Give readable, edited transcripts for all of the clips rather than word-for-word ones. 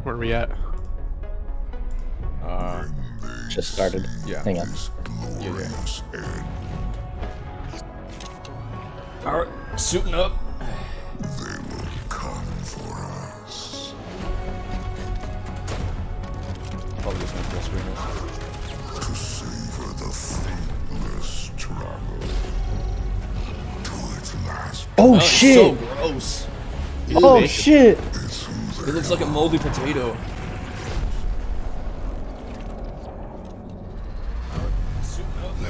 Where are we at? Just started. Yeah. Hang on. Yeah. Alright, suiting up. They will come for us. Probably just gonna press screen To savor the fruitless travel. To its last Oh this. shit! So gross. Oh shit! is who It looks like a moldy potato.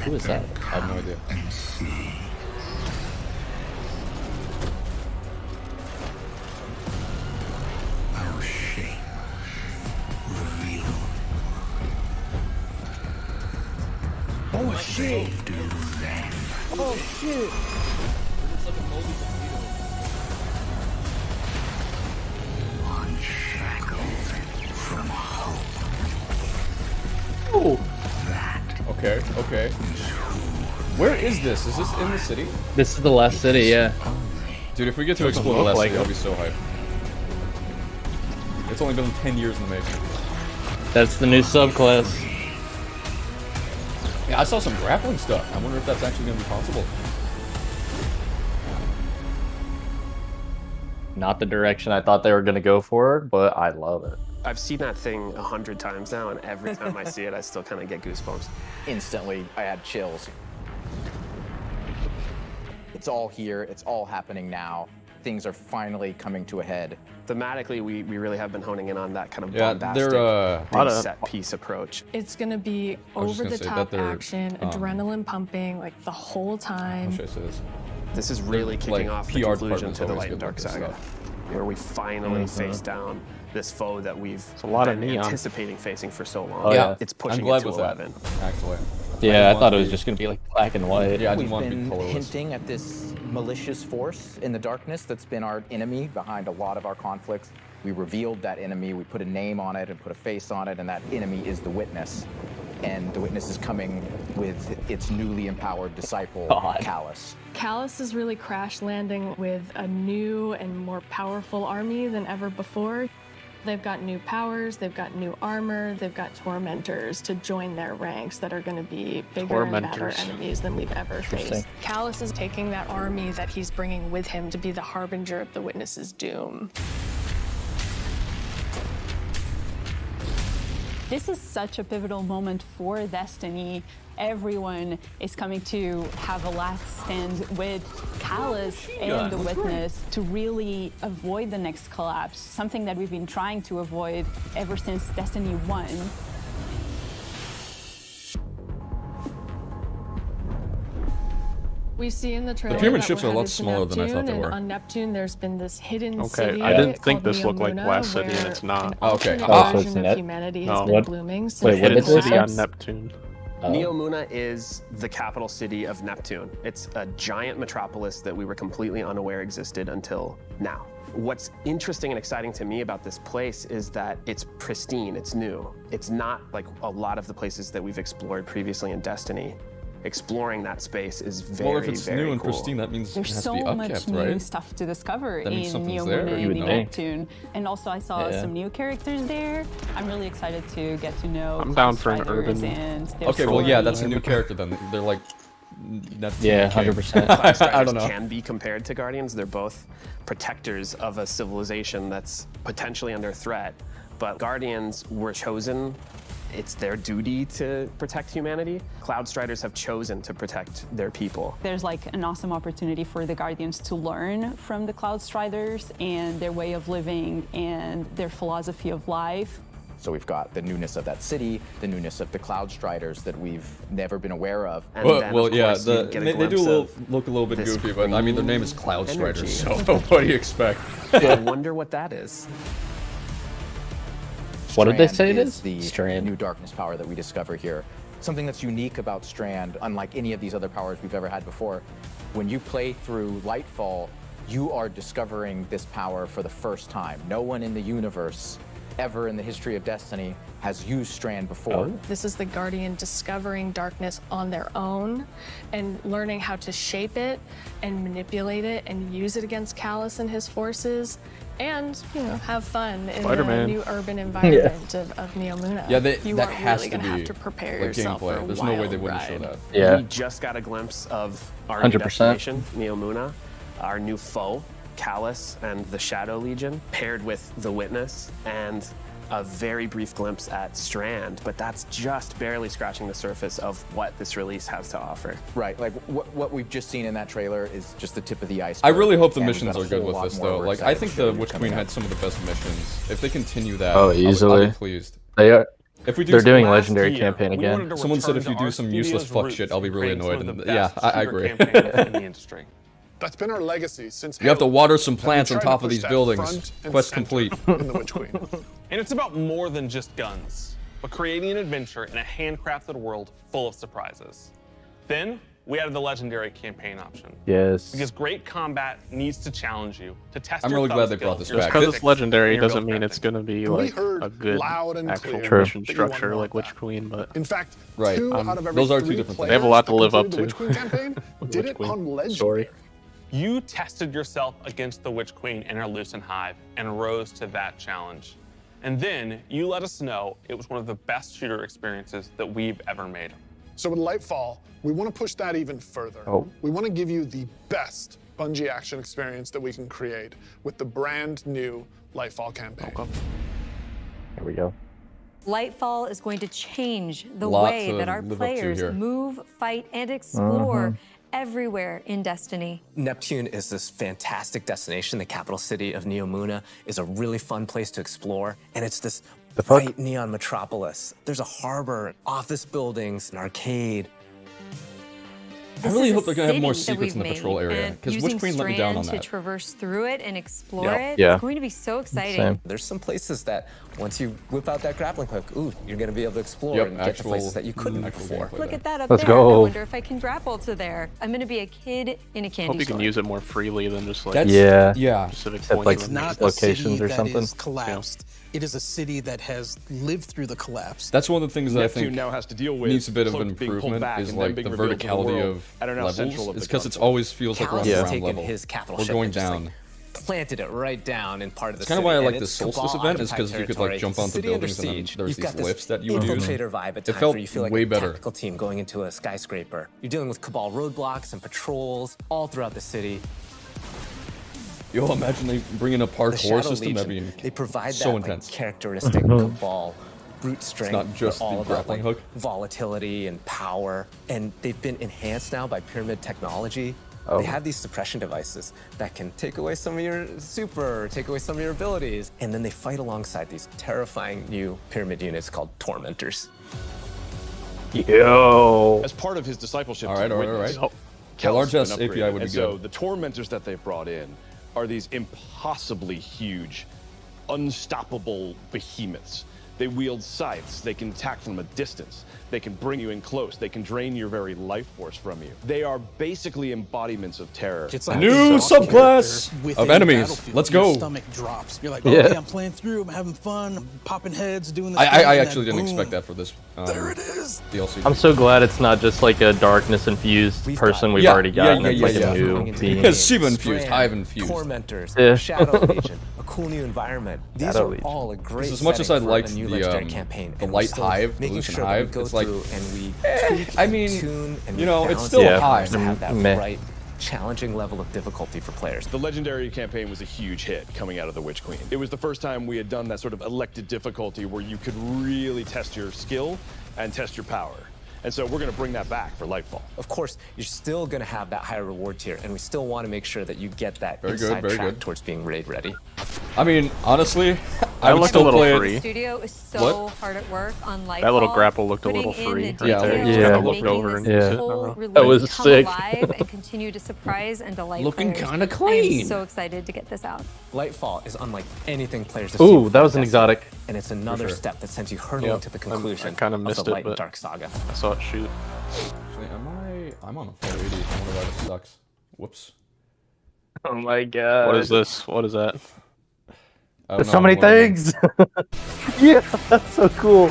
Who is that? I have no idea. and see. Our shame revealed. Oh What shit! they do then. Oh shit! It looks like a moldy potato. Unshackled from hope. Oh! Okay, okay. Where is this? Is this in the city? This is the last city, yeah. Dude, if we get to explore the last city, I'll be so hyped. It's only been 10 years in the making. That's the new subclass. Yeah, I saw some grappling stuff. I wonder if that's actually going to be possible. Not the direction I thought they were gonna go for, but I love it. I've seen that thing 100 times now, and every time I see it, I still kind of get goosebumps. Instantly, I had chills. It's all here, it's all happening now. Things are finally coming to a head. Thematically, we really have been honing in on that kind of Yeah, bombastic, they're, big set piece approach. It's gonna be was just gonna say that over-the-top they're, action, adrenaline pumping, like the whole How time. should I say this? This is really Like, kicking off the PR conclusion department's to the always Light and good Dark with this saga, stuff. where we finally face down this foe that we've a lot of been neon. anticipating facing for so long. Oh, yeah. It's pushing I'm glad it to with 11. that, actually. Yeah, I didn't thought want it was to just gonna be like black and white. Yeah, I We've didn't want to be been colorless. hinting at this malicious force in the darkness that's been our enemy behind a lot of our conflicts. We revealed that enemy, we put a name on it and put a face on it, and that enemy is the Witness. And the Witness is coming with its newly empowered disciple, God. Callus. Callus is really crash landing with a new and more powerful army than ever before. They've got new powers, they've got new armor, they've got tormentors to join their ranks that are going to be bigger and badder Tormentors. enemies than we've ever Interesting. faced. Callus is taking that army that he's bringing with him to be the harbinger of the Witness's doom. This is such a pivotal moment for Destiny. Everyone is coming to have a last stand with Callus and the Witness to really avoid the next collapse, something that we've been trying to avoid ever since Destiny 1. We see in the trailer pyramid that ships we're are a lot headed to smaller than I thought they Neptune, were. and on Neptune, there's been this hidden Okay, city. I didn't think called this looked like Neomuna, Glass City, and where it's not. An Okay. alternate Oh, so it's version Net- of humanity has No. been What? blooming since Wait, what the is this? City on collapse. Neptune. Neomuna is the capital city of Neptune. It's a giant metropolis that we were completely unaware existed until now. What's interesting and exciting to me about this place is that it's pristine, it's new. It's not like a lot of the places that we've explored previously in Destiny. Exploring that space is very, Well, if it's very new and cool. pristine, that means it There's has so to be much upkept, new right? stuff to discover That in means something's there. Neomuna You would and in think. Neptune. And also I saw Yeah. some new characters there. I'm really excited to get to know I'm Cloud down for an Striders urban- and their Okay, well, yeah, that's a story. new character then. They're like... That's Yeah, okay. 100%. Cloud I Striders don't know. can be compared to Guardians. They're both protectors of a civilization that's potentially under threat. But Guardians were chosen. It's their duty to protect humanity. Cloud Striders have chosen to protect their people. There's like an awesome opportunity for the Guardians to learn from the Cloud Striders and their way of living and their philosophy of life. So we've got the newness of that city, the newness of the Cloud Striders that we've never been aware of. And Well, then, well of yeah, course, you get a they do glimpse look a little bit this goofy, but I mean, their name is green Cloud Striders, energy. so what do you expect? I wonder what that is. What did they Strand say it is is? the Strand. new darkness power that we discover here. Something that's unique about Strand, unlike any of these other powers we've ever had before. When you play through Lightfall, you are discovering this power for the first time. No one in the universe ever in the history of Destiny has used Strand before. This is the Guardian discovering darkness on their own and learning how to shape it and manipulate it and use it against Callus and his forces and, you know, have fun in the new urban environment of Neomuna. Yeah, you that are has really to gonna be have to prepare like yourself for gameplay. a There's no way wild they wouldn't ride. show that. Yeah. We just got a glimpse of our 100%. new destination, Neomuna, our new foe, Callus and the Shadow Legion, paired with the Witness, and a very brief glimpse at Strand, but that's just barely scratching the surface of what this release has to offer. Right, like what we've just seen in that trailer is just the tip of the I iceberg. really hope the and we've missions got a are good whole with lot this, more though. we're Like, I excited think to the show you Witch coming Queen up. had some of the best missions. If they continue that, Oh, I'll be easily. pleased. They are. If we do They're some- doing Last legendary year, campaign we again. wanted to Someone said return if you to do our some useless studio's fuck roots shit, I'll be and really create some annoyed. of the And yeah, best I shooter agree. campaigns in the industry. That's been our legacy since You have to Halo. water some And we plants on tried to top of push these that buildings. front and Quest center complete. in the Witch Queen. And it's about more than just guns, but creating an adventure in a handcrafted world full of surprises. Then, we added the legendary campaign option. Yes. Because great combat needs to challenge you, to test I'm your really glad thumb they brought skills, this your back. Because tactics, it's legendary and your doesn't build mean it's crafting. gonna be We like heard a good loud and actual clear mission that you structure wanted like more Witch of that. Queen, but In fact, Right. 2 out of every Those are two 3 different things. players They have a lot to that live up completed to. The Witch Queen campaign did Witch it Queen on legendary. story. You tested yourself against the Witch Queen in her Lucent Hive and rose to that challenge. And then you let us know it was one of the best shooter experiences that we've ever made. So with Lightfall, we want to push that even further. Oh. We want to give you the best Bungie action experience that we can create with the brand new Lightfall campaign. Here we go. Lightfall is going to change the Lot way to that our live up to players here. move, fight, and explore everywhere in Destiny. Neptune is this fantastic destination. The capital city of Neomuna is a really fun place to explore. And it's this bright neon metropolis. There's a harbor, office buildings, an arcade. I really hope they're gonna have more secrets in the patrol area, because Witch Queen let me down on to that. traverse through it and explore Yep. it, Yeah. it's going to be so exciting. Same. There's some places that once you whip out that grappling hook, ooh, you're gonna be able to explore Yep, and get to actual- places that you couldn't actual before. gameplay Look there. at that up Let's there. I go. wonder if I can grapple to there. I'm going to be a kid in a candy Hope you store. can use it more freely than just like That's Yeah. specific Except, points. like, of not the locations or something. collapsed. It is a city that has lived through the collapse. That's one of the things that I Neptune think now has to deal with needs a bit of cloak an being pulled improvement back is and then like being the revealed to the verticality world of at our now central levels. of the It's because it console. always feels like we're on Callus the has ground taken level. his capital We're ship going and just, down. like, planted it right down in part of the It's kind of city, why I and like the it's Solstice Cabal event, is because you could like occupied jump territory. onto City under buildings and then siege. there's You've these got this lifts that you would use. infiltrator vibe at It times felt where you feel like way a better. tactical team going into a skyscraper. You're dealing with Cabal roadblocks and patrols all throughout the city. Yo, imagine they bring in a The parkour Shadow system. That'd Legion, be they provide so that intense. like, characteristic Cabal brute strength, not just but all the about grappling like hook. volatility and power. And they've been enhanced now by pyramid technology. Oh. They have these suppression devices that can take away some of your super, or take away some of your abilities. And then they fight alongside these terrifying new pyramid units called Tormentors. Yo. As part of his discipleship, All right, to all right, Witness, all right. Callus A large has been API upgraded. would be And so good. the tormentors that they've brought in are these impossibly huge, unstoppable behemoths. They wield scythes. They can attack from a distance. They can bring you in close. They can drain your very life force from you. They are basically embodiments of terror. It's like New a subclass character within of the enemies. battlefield. Let's Your go. stomach drops. You're like, Yeah. okay, I'm playing through. I'm having fun. I'm popping heads, doing this. I actually didn't expect that for this There it is. DLC. I'm so glad it's not just like a darkness infused person we've Yeah, already yeah, gotten. yeah, It's yeah, like yeah. a new Coming into being. the Because game. Shiva infused, Strand, Hive infused. Tormentors, Yeah. Shadow Legion, a cool new environment. These Shadow are Legion. all a great As much as setting I for liked a new the, legendary campaign. the and Light we're still Hive, the making Lucent sure that Hive, we go it's like- through and we tweak, I mean, tune, and you know, we it's balance still the high. outcomes to have that Meh. right, challenging level of difficulty for players. The legendary campaign was a huge hit coming out of the Witch Queen. It was the first time we had done that sort of elected difficulty where you could really test your skill and test your power. And so we're going to bring that back for Lightfall. Of course, you're still going to have that higher reward tier, and we still want to make sure that you get that Very good, inside very track good. towards being raid ready. I mean, honestly, I would looked a still little play it. free. The studio is so What? hard at work on Lightfall. That little grapple looked a putting little in free the right Yeah, there. yeah. Just Yeah. kind of look making over and this use it. I whole don't know. release That was come sick. alive and continue to surprise and delight Looking players. kinda I clean. am so excited to get this out. Lightfall is unlike anything players have Ooh, seen that before was an Destiny, exotic. and it's another sure. step that sends you hurtling Yep. to the I conclusion kinda of missed the it, Light and but- Dark saga. I saw it shoot. Actually, I'm on a 480. I wonder why this sucks. Whoops. Oh my god. What is this? What is that? There's so many things. Yeah, that's so cool.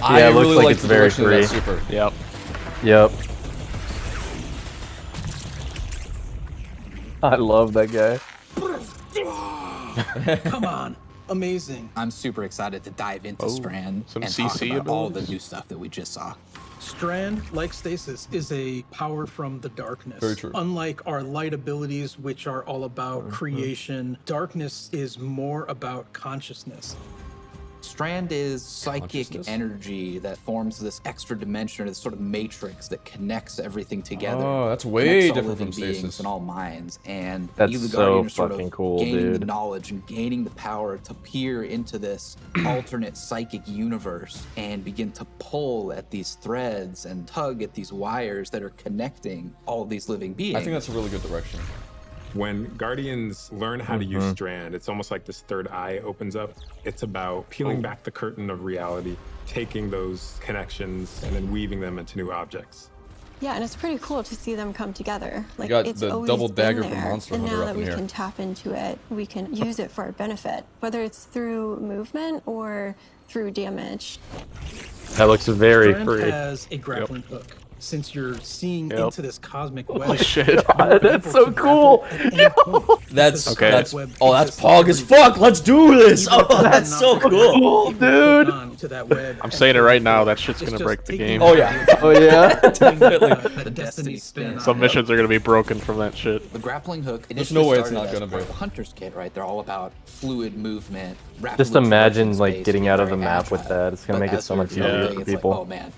I Yeah, it looks really like like it's the very direction of free. that super. Yep. Yep. I love that guy. Come on. Amazing. I'm super excited to dive into Oh, Strand some and talk CC about all the abilities. new stuff that we just saw. Strand, like Stasis, is a power from the darkness. Very true. Unlike our light abilities, which are all about creation, darkness is more about consciousness. Strand is psychic Consciousness? energy that forms this extra dimension, or this sort of matrix that connects everything together. Oh, that's Connects way all different living from beings Stasis. and all minds. And That's you, the so Guardian, are sort fucking of cool, gaining the dude. knowledge and gaining the power to peer into this alternate psychic universe and begin to pull at these threads and tug at these wires that are connecting all of these living beings. I think that's a really good direction. When Guardians learn how to use Strand, it's almost like this third eye opens up. It's about peeling back the curtain of reality, taking those connections and then weaving them into new objects. Yeah, and it's pretty cool to see them come together. Like, got it's the always double been dagger from there, Monster and Hunter now up that in we here. can tap into it, we can use it for our benefit, whether it's through movement or through damage. That looks very Strand free. has a grappling hook. Since you're seeing Yep. into this cosmic web, Holy shit. you're God, that's able so to cool. grapple at any point. That's Okay. that's Web oh that's exists pog as every day. fuck. Let's do this. Even if Oh, you're that's not so there, cool. you can hook dude. on to that web I'm and saying it pull right now, forward. that shit's It's gonna just break the taking game. Oh yeah. Oh yeah. Definitely. the Destiny spin. Some missions are gonna be broken from that shit. The grappling hook There's initially no way it's started not as gonna part be. of the Hunter's Kit, right? They're all about fluid movement. Just rapidly imagine traversing like space, getting being out of the very map with agile. that. It's gonna But make it as so we were much easier developing, for it's like, people. oh man,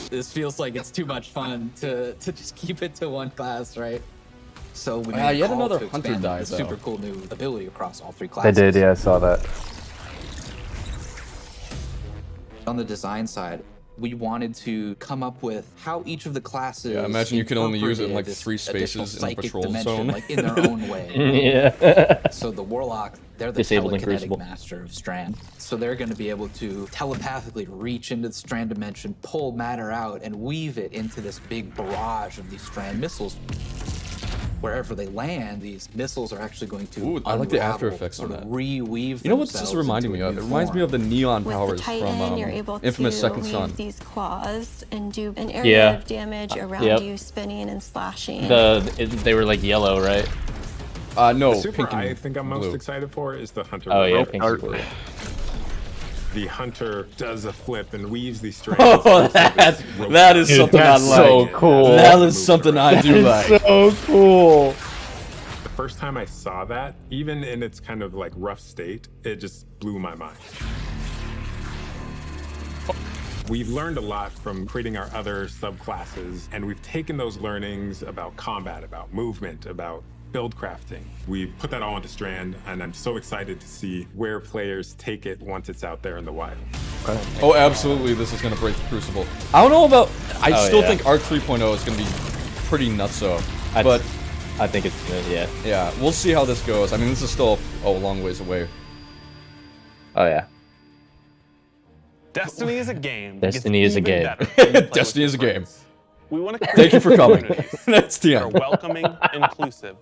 this feels like it's too much fun to just keep it to one class, right? So we made a yet call another to Hunter expand died, the though. super cool new ability across all three They classes. did, yeah, I saw that. On the design side, we wanted to come up with how each of the classes. Yeah, imagine you can only use it in, like, incorporated 3 this additional spaces in a psychic patrol dimension, zone. like in their own way. Yeah. So the Warlock, they're the Disabled in telekinetic Crucible. master of Strand. So they're going to be able to telepathically reach into the Strand dimension, pull matter out, and weave it into this big barrage of these Strand missiles. Wherever they land, these missiles are actually going to Ooh, I like the After unravel, Effects on sort that. of reweave. You know what's this themselves reminding into me a of? It new reminds me form. of the neon With powers the Titan, from you're able Infamous to Second weave Son. these claws and do an area Yeah. of damage around Yep. you, spinning and slashing. They were like yellow, right? No, The super pink and I think I'm most blue. excited for is the Hunter. Oh yeah, Rope. pink and blue. The Hunter does a flip and weaves these strands. Oh, into this rope. that is something I that's like. so cool. That is something I do like. So cool. The first time I saw that, even in its kind of like rough state, it just blew my mind. We've learned a lot from creating our other subclasses, and we've taken those learnings about combat, about movement, about build crafting. We've put that all into Strand, and I'm so excited to see where players take it once it's out there in the wild. Oh, absolutely, this is going to break the Crucible. I don't know about... I Oh, still yeah. think Arc 3.0 is going to be pretty nutso. But I think it's good, yeah. yeah, we'll see how this goes. I mean, this is still a long ways away. Oh yeah. Destiny is a game. that gets Destiny is a even game. better when you play with Destiny your is a game. friends. We want to Thank you for coming. That's the that are end. welcoming, inclusive,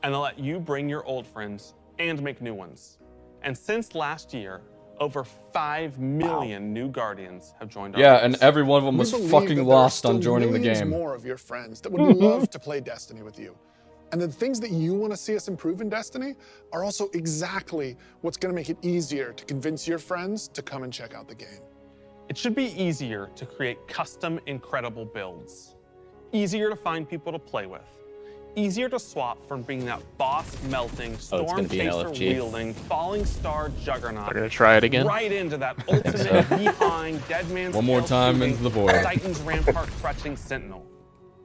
and they'll let you bring your old friends and make new ones. And since last year, over 5 million new Guardians have joined our Yeah, ranks. and every one of them We was believe fucking that there are lost on still joining the millions game. more of your friends that would love to play Destiny with you. And the things that you want to see us improve in Destiny are also exactly what's going to make it easier to convince your friends to come and check out the game. It should be easier to create custom, incredible builds. Easier to find people to play with. Easier to swap from being that boss-melting, gonna be an LFG. storm-chaser-wielding, falling star juggernaut They're gonna try it again. right into that ultimate behind, dead man's One more tail time shooting, into the void. Titan's rampart crutching sentinel.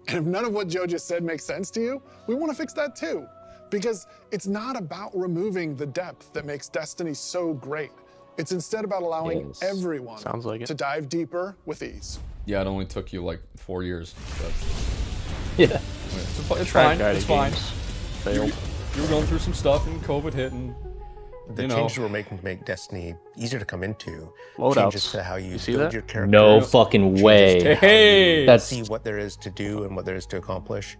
And if none of what Joe just said makes sense to you, we want to fix that too. Because it's not about removing the depth that makes Destiny so great. It's instead about allowing Yes. everyone Sounds like it. to dive deeper with ease. Yeah, it only took you like 4 years. But Yeah. it's Track fine. guided It's fine. games failed. You were going through some stuff and COVID hit and The you know. changes we're making to make Destiny easier to come into, Loadouts. changes to how you see build that? your character. No fucking changes way. to how Hey! you That's- see what there is to do and what there is to accomplish.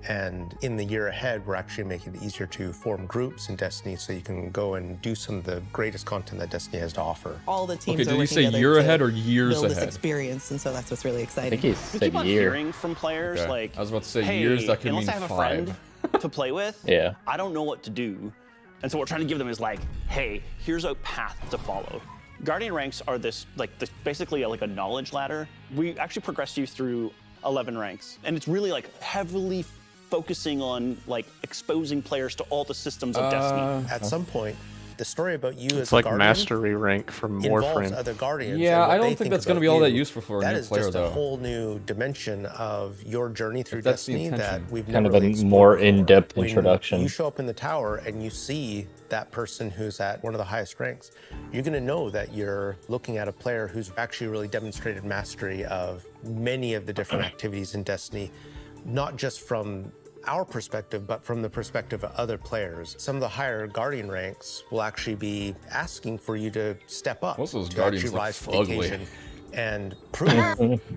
And in the year ahead, we're actually making it easier to form groups in Destiny so you can go and do some of the greatest content that Destiny has to offer. All the teams Okay, are did you working say together year to ahead or years build this ahead? experience, and so that's what's really exciting. he We said keep on year. hearing from players Okay. like, I was about to say hey, years, that could unless mean I have a 5. friend to play with, Yeah. I don't know what to do. And so what we're trying to give them is like, hey, here's a path to follow. Guardian ranks are basically like a knowledge ladder. We actually progress you through 11 ranks, and it's really like heavily focusing on like exposing players to all the systems of Destiny. At some point, the story about you as It's a like Guardian mastery rank from involves Warframe. other Guardians. Yeah, and what I don't they think that's about gonna be all that you. useful for a that new is player, just though. a whole new dimension of your journey through If that's the Destiny that intention. we've Kind never of a really explored more before. in-depth When introduction. you show up in the tower and you see that person who's at one of the highest ranks, you're going to know that you're looking at a player who's actually really demonstrated mastery of many of the different activities in Destiny, not just from our perspective, but from the perspective of other players. Some of the higher Guardian ranks will actually be asking for you to step up, Most of those to Guardians actually look rise to the ugly. occasion and prove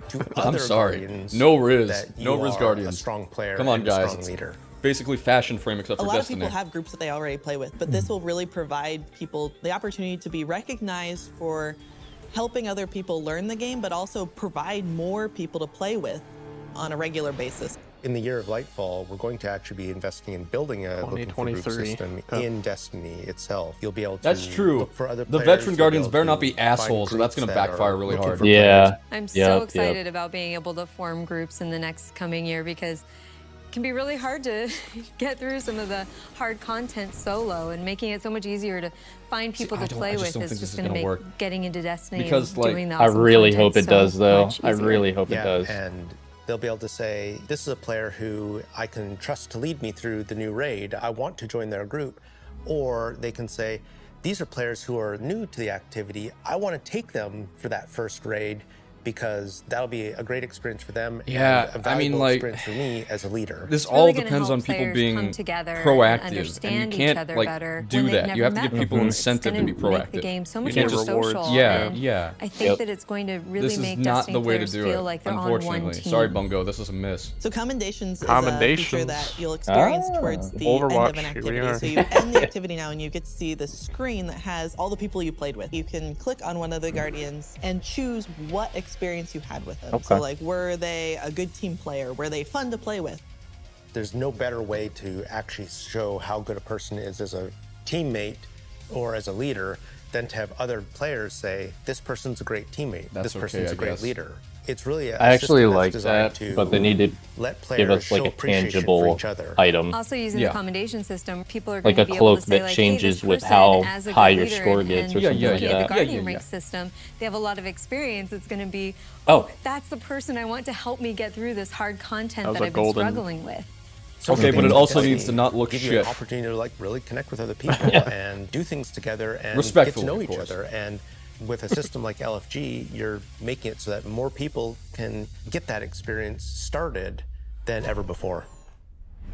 to I'm other sorry. Guardians No Riz. that you No Riz are Guardians. a strong player Come on, and a guys. strong It's leader. basically fashion frame except A for lot Destiny. of people have groups that they already play with, but this will really provide people the opportunity to be recognized for helping other people learn the game, but also provide more people to play with on a regular basis. In the year of Lightfall, we're going to actually be investing in building a looking for group 2023. system Okay. in Destiny itself. You'll be able to That's true. look for other The players, veteran you'll be Guardians able better to not be find assholes, so that's groups gonna that backfire are really looking hard. for Yeah. players. I'm so excited about being able to form groups in the next coming year because it can be really hard to get through some of the hard content solo, and making it so much easier to find people to play with is just going to make getting into Destiny Because, and like, doing the I awesome really content hope it so does, though. much I easier. really hope it Yeah, does. and they'll be able to say, this is a player who I can trust to lead me through the new raid. I want to join their group. Or they can say, these are players who are new to the activity. I want to take them for that first raid because that'll be a great experience for them Yeah, and a I mean, valuable like, experience for me as a leader. This It's all really gonna depends help on people players being come together and proactive, understand and you each can't other like better do when they've that. You never have to met give people before. incentive It's to be gonna proactive. make the game so You much can't more just- social. Yeah, and yeah. I think that it's going to really This make is not Destiny the way to players do feel it. like they're on one Unfortunately, team. sorry, Bungo. This is a miss. So commendations is a Commendations. feature that you'll experience towards the end of Overwatch, an here we activity. are. So you end the activity now and you get to see the screen that has all the people you played with. You can click on one of the Guardians and choose what experience you had with them. So Okay. like, were they a good team player? Were they fun to play with? There's no better way to actually show how good a person is as a teammate or as a leader than to have other players say, this person's a great teammate, That's this person's okay, a I great guess. leader. It's really a I actually system that's like designed that, to but they need to let give players us like show a appreciation for tangible each other. item. Also using Yeah. the commendation system, people are going Like to a be able cloak to say that like, changes hey, this with person how as a high good your leader score and gets or looking something like at that. the Guardian Yeah. rank system, they have a lot of experience. It's going to be, Oh. that's the person I want to help me get through this hard content That was that a I've been golden- struggling with. Some Okay, of the but it things also that needs to not look give you shit. an opportunity to like really connect with other people and do things together and get Respectfully, to know of each course. other. And with a system like LFG, you're making it so that more people can get that experience started than ever before.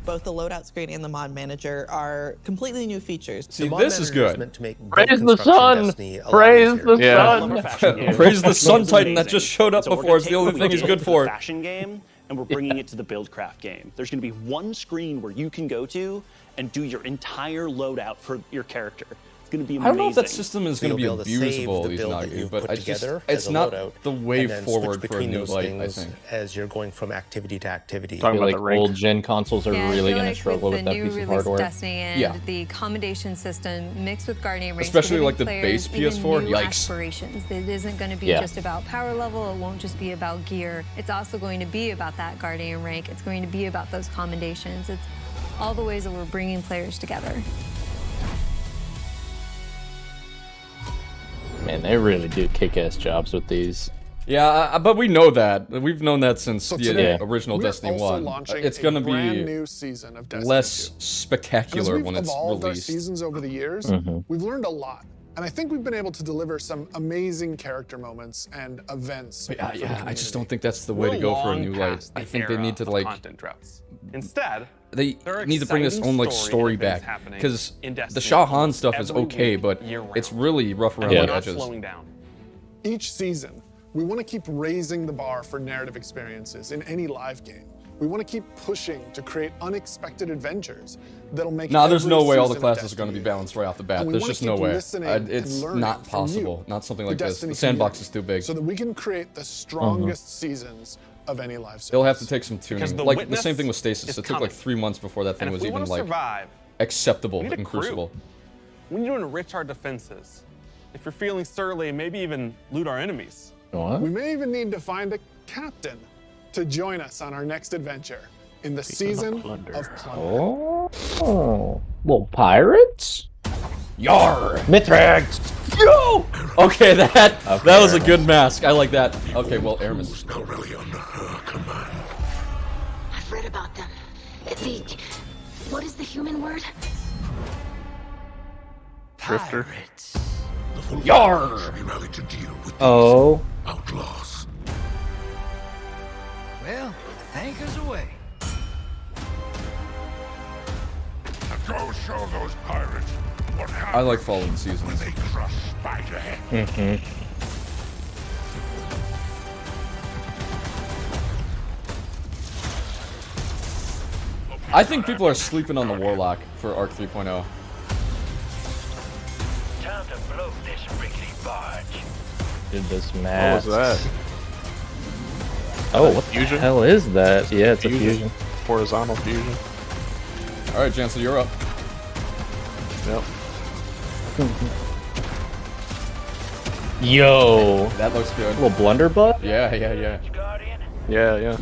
Both the loadout screen and the mod manager are completely new features. See, The mod this is manager is good. meant to make build Praise the construction sun! Destiny a lot Praise easier. the Yeah. sun! Praise the Sun It's Titan that amazing. just showed up So we're before. gonna It's the take only what thing we he's did good the for. Fashion game, and we're bringing it to the Buildcraft game. There's going to be one screen where you can go to and do your entire loadout for your character. It's going to be amazing. I don't know if that system is going to be You'll be able to save abusable, the these build that Nagi, you've but put I just, together it's as a not loadout, the way and then switch forward for a between new those light, I things think. as you're going from activity to activity. Talking I feel about like the rank. old gen consoles are Yeah, I really feel going to like struggle with the that new piece of release hardware. Destiny and Yeah. the commendation system mixed with Guardian ranks, Especially giving like the players base even PS4, new yikes. aspirations. It isn't going to be Yeah. just about power level. It won't just be about gear. It's also going to be about that Guardian rank. It's going to be about those commendations. It's all the ways that we're bringing players together. Man, they really do kick-ass jobs with these. Yeah, but we know that. We've known that since So the today, original we're Destiny also 1. launching It's a going to brand be new season of Destiny less 2. And as spectacular we've when it's evolved our released. seasons over the years, Mm-hmm. we've learned a lot. And I think we've been able to deliver some amazing character moments and events. But for the yeah, I just community. don't think that's the way to We're go for a long new light. past I the think they era need to of like content droughts. Instead, they there are need to bring this exciting own like story story and events back happening because in the Destiny Shah Han almost stuff is every okay, week, but year it's round. really rough around And the we're not edges. slowing down. Each season, we want to keep raising the bar for narrative experiences in any live game. We want to keep pushing to create unexpected adventures that'll make Nah, there's no every way all the season of classes are going to be balanced right off the bat. And we There's wanna just no keep way. listening and It's learning not from you, possible. Not something the like this. Destiny The sandbox community, is too big. so that we can create the strongest seasons of any live service. It'll have to take some tuning. the Like the witness same thing with Stasis. is It took like 3 months before that thing And if was we even want to like survive, acceptable we need a in crew. Crucible. we need to enrich our defenses. If you're feeling surly, maybe even loot our enemies. We may even need to find a captain to join us on our next adventure in the season of plunder. Oh, little pirates? Yar! Mithrax! Yo! Okay, that was a good mask. I like that. Okay, well, Aramis. Not really under her command. I've read about them. What is the human word? Drifter. The full Yar! should be rallied to deal with Oh. outlaws. Well, anchors away. Go show those pirates what happens I like following seasons. when they crush Spiderhead. Mm-hmm. I think people are sleeping on the Warlock for Arc 3.0. Time to blow this rickety barge. Did this What mask. was that? Oh, what Fusion? the hell is that? Yeah, it's a fusion. Horizontal fusion. All right, Jansen, you're up. Yep. Yo. That looks good. Little blunderbutt? Yeah. Yeah.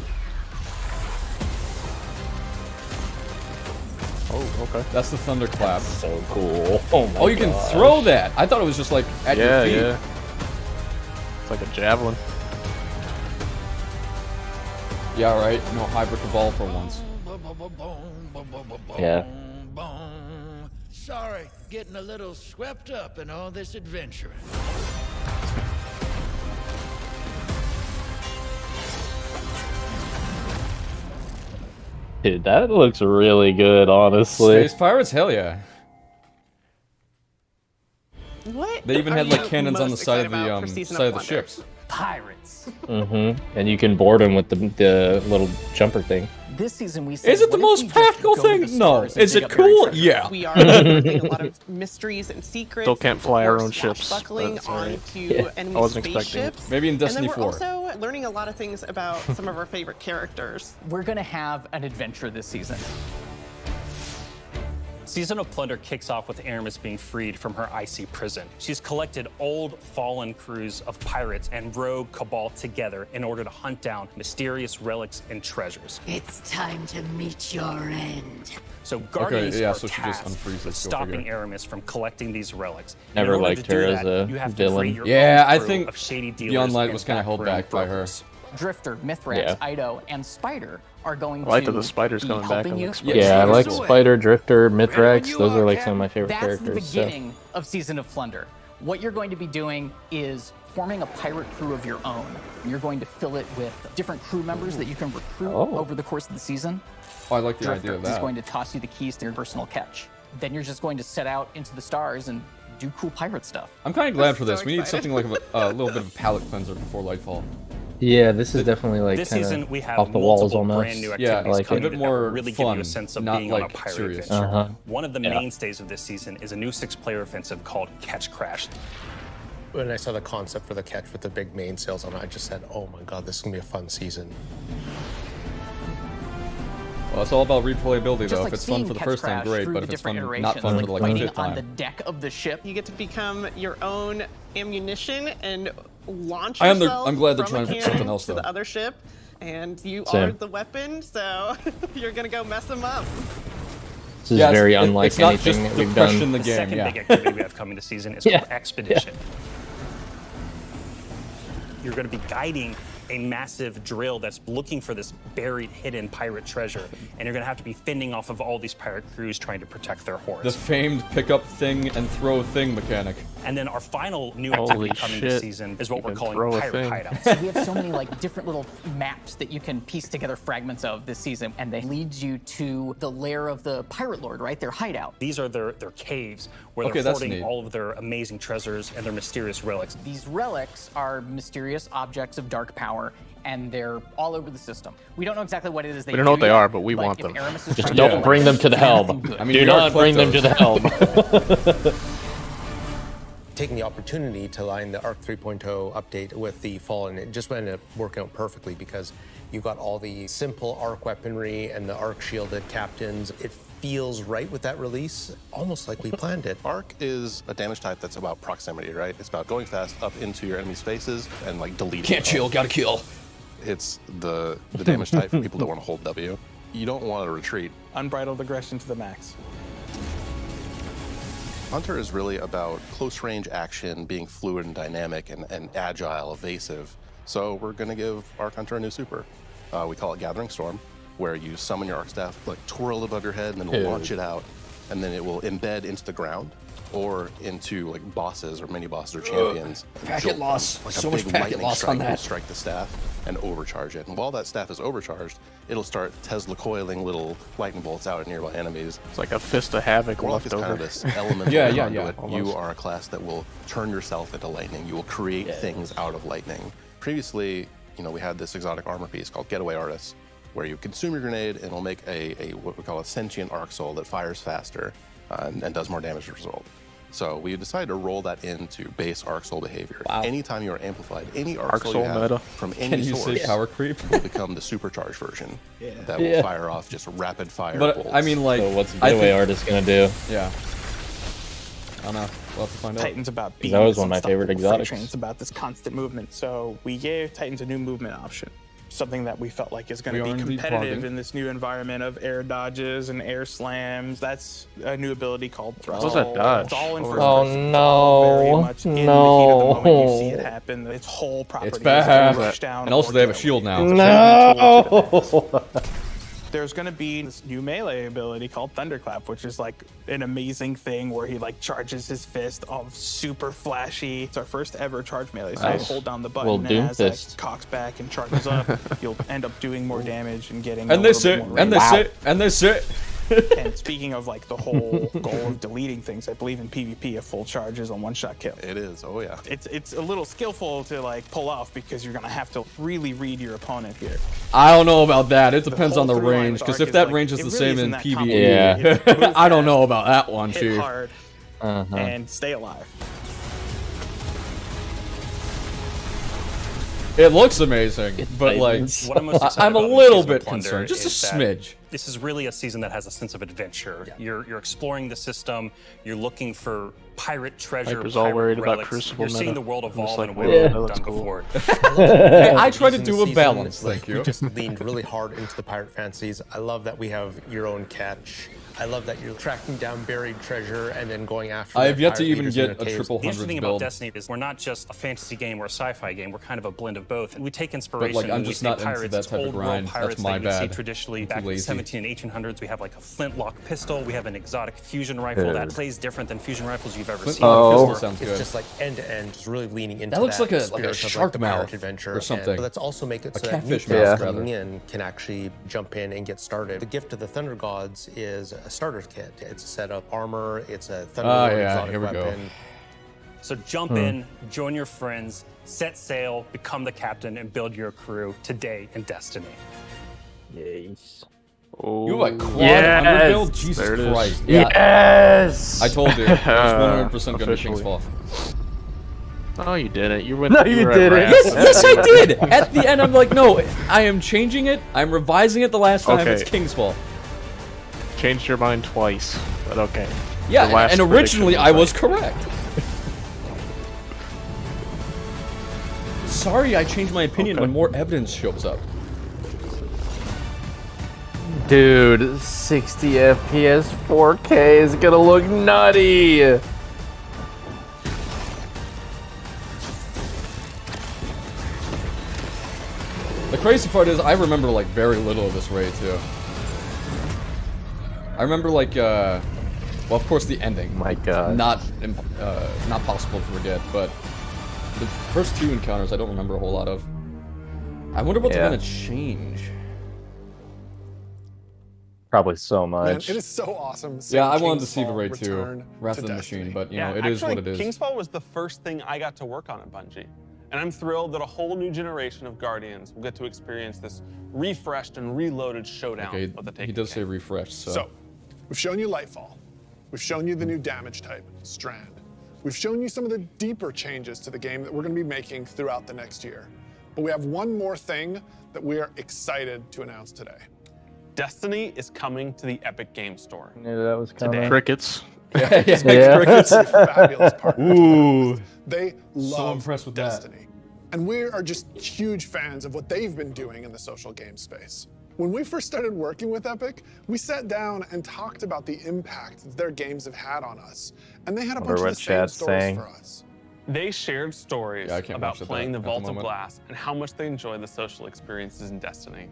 Oh, okay. That's the thunderclap. So cool. Oh my Oh, you can gosh. throw that. I thought it was just like at your feet. Yeah. It's like a javelin. Yeah, right. No hybrid cabal for once. Yeah. Sorry, getting a little swept up in all this adventuring. Dude, that looks really good, honestly. Space pirates, hell yeah. What? They even are had like you cannons on the most side of excited about for the Season side of the Plunder? ships. Pirates. Mm-hmm. And you can board them with the little jumper thing. This season we said, Is it the what if most we just practical go to the thing? No. stars and Is dig it up buried cool? treasure? Yeah. We are unearthing a lot of mysteries and secrets. Still can't fly our We're own ships. swashbuckling That's all right. onto Yeah. enemy I wasn't expecting it. spaceships. Maybe in And then Destiny we're 4. also learning a lot of things about some of our favorite characters. We're gonna have an adventure this season. Season of Plunder kicks off with Aramis being freed from her icy prison. She's collected old, fallen crews of pirates and rogue cabal together in order to hunt down mysterious relics and treasures. It's time to meet your end. So Guardians yeah, are so she just tasked unfreezes, with go stopping figure. Aramis from collecting these relics. Never in order liked to do her that, as a you have to villain. create your Yeah, own I crew think of shady dealers Beyond Light and was kind of held backroom back by her. brokers. Drifter, Mithrax, Yeah. Ido, and Spider are going I like to that the Spider's be coming back helping and you. looks Yeah, I like Spider, Drifter, Mithrax. Those are like some of my favorite That's characters. the So. beginning of Season of Plunder. What you're going to be doing is forming a pirate crew of your own. You're going to fill it with different crew members that you can recruit over the course of the season. Oh, I like the Drifter idea of is that. going to toss you the keys to your personal catch. Then you're just going to set out into the stars and do cool pirate stuff. I'm kind of glad for so this. We need excited. something like a little bit of a palate cleanser before Lightfall. Yeah, this is definitely like This kind season, we have off the walls multiple almost. brand new Yeah, activities like a coming bit that more will really give you fun, a sense of not being on a like pirate serious. adventure. Uh-huh. One of the Yeah. mainstays of this season is a new 6-player offensive called Catch Crash. When I saw the concept for the catch with the big mainsails on it, I just said, oh my god, this is gonna be a fun season. Well, it's all about replayability, Just though. like If it's fun seeing for the Catch first time, Crash great. through But the if it's different fun, not iterations, fun for like the like the fighting fifth on the time. deck of the ship. You get to become your own ammunition and launch I'm yourself glad they're from a trying to put cannon something else, to though. the other ship, and you Same. are the weapon, so you're gonna go mess them up. This is very unlike it's not anything just that the we've question done. in the The game. second Yeah. big activity we have coming this season is Yeah. called Expedition. You're going to be guiding a massive drill that's looking for this buried, hidden pirate treasure, and you're going to have to be fending off of all these pirate crews trying to protect their hoards. The famed pick up thing and throw thing mechanic. And then our final new Holy activity coming this shit. season is what You we're can calling throw a pirate thing. hideouts. We have so many like different little maps that you can piece together fragments of this season, and they lead you to the lair of the pirate lord, right? Their hideout. These are their caves where Okay, they're that's hoarding neat. all of their amazing treasures and their mysterious relics. These relics are mysterious objects of dark power power, and they're all over the system. We don't know exactly what it is they do. We don't know what they yet, are, but we like, want if them. Aramis is Just trying don't to bring them to the helm. I mean, Do we are not bring them to the helm. Taking the opportunity to line the Arc 3.0 update with the Fallen, it just ended up working out perfectly because you got all the simple Arc weaponry and the Arc shielded captains. It feels right with that release, almost like we planned it. Arc is a damage type that's about proximity, right? It's about going fast up into your enemy's faces and like deleting. Can't chill, gotta kill. It's the damage type for people that want to hold W. You don't want to retreat. Unbridled aggression to the max. Hunter is really about close range action, being fluid and dynamic and agile, evasive. So we're going to give Arc Hunter a new super. We call it Gathering Storm, where you summon your Arc Staff, like twirl it above your head, and then launch it out, and then it will embed into the ground or into like bosses or mini bosses or champions. Packet loss. Like So a much big packet lightning loss strike on will that. strike the staff and overcharge it. And while that staff is overcharged, it'll start Tesla coiling little lightning bolts out at nearby enemies. It's like a fist of havoc Warlock left is kind over. of this elemental Yeah. You Almost. are a class that will turn yourself into lightning. You will create things out of lightning. Previously, we had this exotic armor piece called Getaway Artist, where you consume your grenade and it'll make a what we call a sentient arc soul that fires faster and does more damage as a result. So we decided to roll that into base arc soul behavior. Wow. Anytime you are amplified, any arc Arc soul soul you have meta. from any Can you source say power creep? will become the supercharged version that will fire off just rapid fire But bolts. I mean, like, So what's the I Getaway think- Artist gonna do? Yeah. I don't know. We'll have to find out. Titan's about That being was one of my favorite exotics. It's about this constant movement. So we gave Titans a new movement option. Something that we felt like is going We to are be indeed competitive bargain. in this new environment of air dodges and air slams. That's a new ability called Thrust. What's that dodge? It's all in Oh, first Oh person. It's all very no! much in the heat of the moment you see it No! happen. Its whole property It's is bad. to rush down And also they have a kill. shield now. No! There's going to be this new melee ability called Thunderclap, which is like an amazing thing where he like charges his fist, all super flashy. It's our first ever charge melee. So you Nice. hold down the button Well, and Doom as that Fist. cocks back and charges up, you'll end up doing more damage and getting And a they little sit, bit more and they range. sit, and they sit. And speaking of like the whole goal of deleting things, I believe in PvP a full charge is a one-shot kill. It is, oh yeah. It's a little skillful to like pull off because you're gonna have to really read your opponent here. I don't know about that. It depends on the whole through line range, with because Arc if that like, range is it the really same isn't in that PvE, complicated. It's move I don't fast, know about that one, hit Chief. hard, and stay alive. It looks amazing, but like, What I'm most excited I'm a about in little Season of bit Plunder concerned, just a is that smidge. This is really a season that has a sense of adventure. You're exploring the system. You're looking for pirate treasure. Hyper's all pirate worried about relics. Crucible You're seeing meta. the world I'm just evolve like, in a way whoa, we've that's done cool. before. Hey, I try to Using do the a season, balance, like, thank you. We just leaned really hard into the pirate fancies. I love that we have your own catch. I love that you're tracking down buried treasure and then going after. I have the yet to pirate even leaders in get the a caves. triple The interesting thing hundreds about build. Destiny is we're not just a fantasy game or a sci-fi game. We're kind of a blend of both. And we take inspiration. like, I'm when we just say not into pirates, that it's type of old world grind. That's pirates my that you see bad. traditionally I'm too back in the lazy. 17 and 1800s. We have like a flintlock pistol. We have an exotic fusion rifle that plays different than fusion rifles you've ever seen Flintlock before. pistol sounds It's good. just like end to end, just really leaning into That looks like a spirit of, shark the pirate mouth adventure or something. But let's also make it A so that new catfish players mouth, coming rather. in can actually jump in and get started. The gift of the Thunder Gods is a starter kit. It's a set of armor. It's a thunder exotic here we go. weapon. So jump in, join your friends, set sail, become the captain, and build your crew today in Destiny. Yes. Oh, You have a quad yes! underbuild? Jesus There it is. Christ. Yes! I told you. It was 100% going to Officially. King's Fall. No, you didn't. You went. No, you you were at didn't. Rams. Yes, I did! At the end, I'm like, no, I am changing it. I'm revising it the last time. Okay. It's King's Fall. Changed your mind twice, but okay. Yeah, The last and originally prediction I was right. correct. Sorry, I changed my opinion when more evidence shows up. Dude, 60 FPS 4K is gonna look nutty. The crazy part is I remember like very little of this raid too. I remember like well, of course the ending. My God. Not possible to forget, but the first two encounters I don't remember a whole lot of. I wonder what they're Yeah. gonna change. Probably so Man, much. it is so awesome. seeing Yeah, I wanted to see the Kingsfall raid too, return Wrath to of the Destiny. Machine, but you yeah, know, it actually, is what it is. Kingsfall was the first thing I got to work on at Bungie. And I'm thrilled that a whole new generation of Guardians will get to experience this refreshed and reloaded showdown of the Taken he does say King. refreshed, So, we've shown you Lightfall. We've shown you the new damage type, Strand. We've shown you some of the deeper changes to the game that we're going to be making throughout the next year. But we have one more thing that we are excited to announce today. Destiny is coming to the Epic Game Store. Knew that was coming. Today. Crickets. Crickets are fabulous partners. Ooh. They love So impressed with Destiny. And we are just huge fans of what they've been doing in the social game space. When we first started working with Epic, we sat down and talked about the impact that their games have had on us. And they had a bunch of the same stories for us. They shared stories I can't about watch playing that the at the Vault of moment. Glass and how much they enjoy the social experiences in Destiny.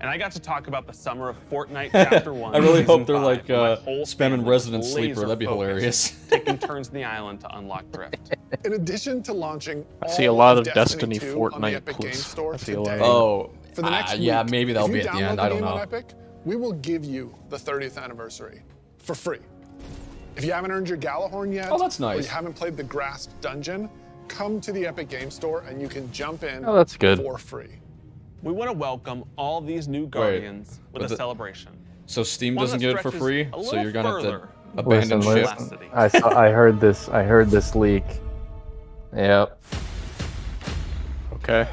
And I got to talk about the summer of Fortnite Chapter 1. I really Season hope they're 5, like when my whole spamming family was Resident Sleeper. laser That'd be focused, hilarious. taking turns in the island to unlock Drift. In addition to launching I see a all lot of of Destiny 2 on the Fortnite Epic Game plus. Store I see a lot today, of Oh, for the next yeah, week, maybe that'll if be you at the download end. I don't game on know. Epic, we will give you the 30th anniversary for free. If you haven't earned your Galahorn yet, Oh, that's or nice. you haven't played the Grasp Dungeon, come to the Epic Game Store and you can jump in Oh, that's good. for free. We want to welcome all these new Guardians with but a celebration. So Steam One doesn't that get it for stretches free, a so little you're gonna have to further abandon Listen, ship. listen. I heard this. I heard this leak. Yep. Okay.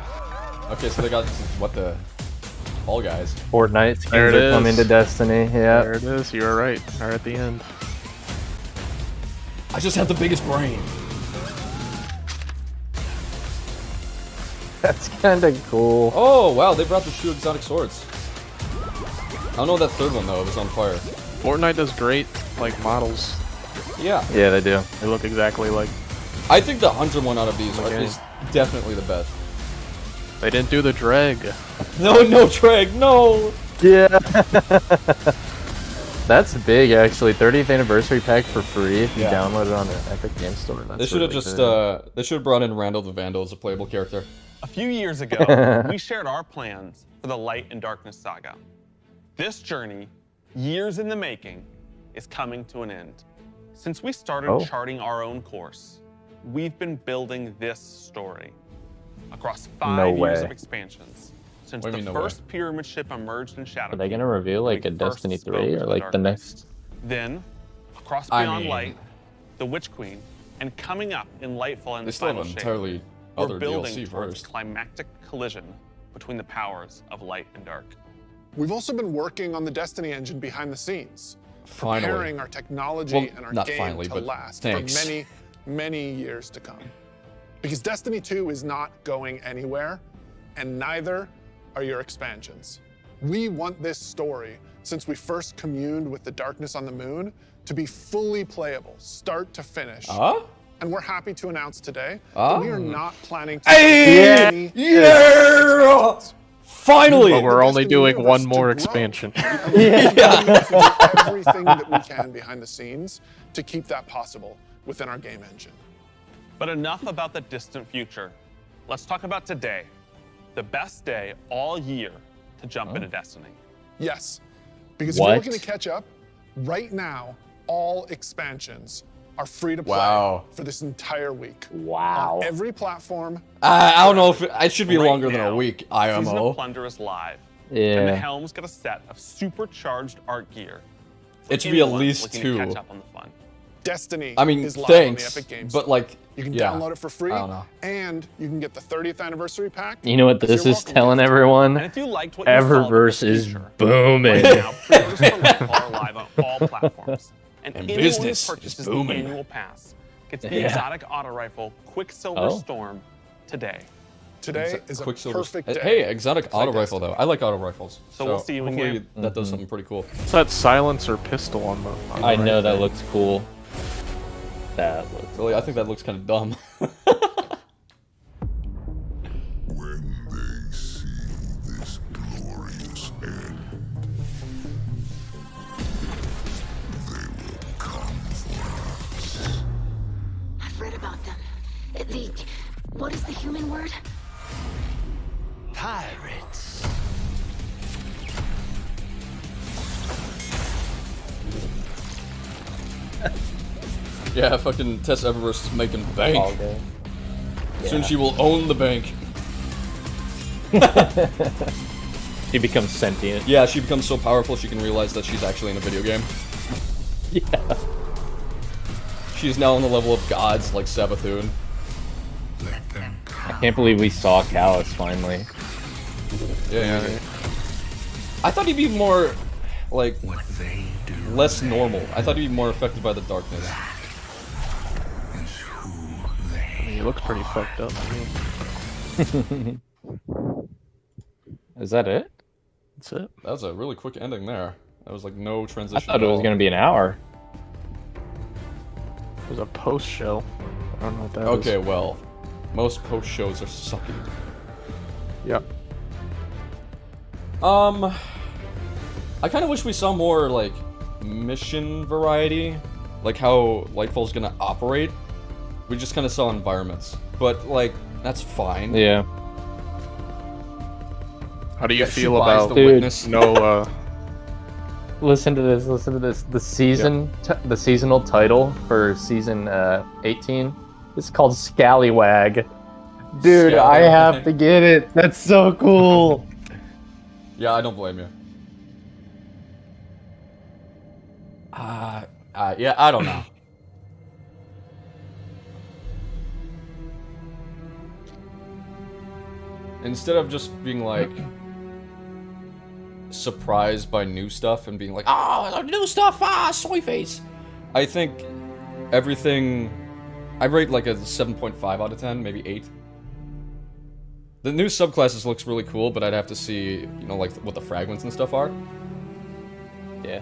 Okay, so they got what the Fall Guys. Fortnite skins There it are coming is. to Destiny. Yeah. There it is. You're right. Are at the end. I just have the biggest brain. That's kind of cool. Oh wow, they brought the 2 exotic swords. I don't know that third one though. It was on fire. Fortnite does great, like, models. Yeah. Yeah, they do. They look exactly like... I think the Hunter one out of these Okay. is definitely the best. They didn't do the drag. No, no Treg, no. Yeah. That's big, actually. 30th anniversary pack for free if you Yeah. download it on the Epic Game Store. That's They should have really just good. they should have brought in Randall the Vandal as a playable character. A few years ago, we shared our plans for the Light and Darkness saga. This journey, years in the making, is coming to an end. Since we started charting our own course, we've been building this story across 5 No years way. of expansions. Since What do the you mean, no way? first pyramid ship emerged in Shadow. Are they gonna reveal like a Destiny 3 or like the next? Then, across I Beyond mean- Light, the Witch Queen, and coming up in Lightfall and They the still have Final an Shape, entirely we're other building DLC towards first. climactic collision between the powers of light and dark. We've also been working on the Destiny engine behind the scenes, Finally. preparing our technology Well, and our not game finally, to but last thanks. for many, many years to come. Because Destiny 2 is not going anywhere, and neither are your expansions. We want this story, since we first communed with the darkness on the moon, to be fully playable, start to finish. And we're happy to announce today that we are not planning to Hey! Yeah! Finally! But we're only doing one more expansion. everything that we can behind the scenes to keep that possible within our game engine. But enough about the distant future. Let's talk about today, the best day all year to jump into Destiny. Yes, because if you're looking to catch up, right now, all expansions are free to play for this entire week. Wow. On every platform. I don't know if it should be Right longer than a now, week. Season IMO. of Plunder is live. And the Yeah. Helm's got a set of supercharged art gear. It should be at Anyone least looking 2. to catch up on the fun. Destiny I mean, is live thanks, on the Epic Games but Store. like, You can yeah. download it for free, I don't know. and you can get the 30th anniversary pack. You know what as this your is welcome telling gift. everyone? And if you liked what you saw with Eververse this is feature, booming. right now, pre-orders for Lightfall are live on all platforms. And And anyone business who is purchases the booming. annual pass gets the Yeah. exotic auto rifle Quicksilver Oh. Storm today. Today is a Quicksilver. perfect day. Hey, exotic to play auto rifle Destiny. though. I like auto rifles. So we'll see you in hopefully game. that does something pretty cool. What's that silencer pistol on the... on I the know right that there? looks cool. That looks. Really, I think that looks kind of dumb. When they see this glorious end, they will come for us. I've read about them. What is the human word? Pirates. Yeah, fucking Tess Eververse is making bank. All day. Soon she will own the bank. She becomes sentient. Yeah, she becomes so powerful she can realize that she's actually in a video game. Yeah. She's now on the level of gods like Savathun. I can't believe we saw Callus finally. Yeah. I thought he'd be more, like, less normal. I thought he'd be more affected by the darkness. He looks pretty fucked up. Is that it? That's it. That was a really quick ending there. That was like no transition. I thought it was going to be an hour. It was a post show. I don't know what that is. Okay, well, most post shows are sucky. Yep. I kind of wish we saw more like mission variety, like how Lightfall's gonna operate. We just kind of saw environments, but like that's fine. Yeah. How do you feel buys about the witness? no? Listen to this. Listen to this. The season, the seasonal title for season 18 is called Scallywag. Dude, I have to get it. That's so cool. Yeah, I don't blame you. Yeah, I don't know. Instead of just being like surprised by new stuff and being like, oh, new stuff, soy face. I think everything, I rate like a 7.5 out of 10, maybe 8. The new subclasses looks really cool, but I'd have to see, you know, like what the fragments and stuff are. Yeah.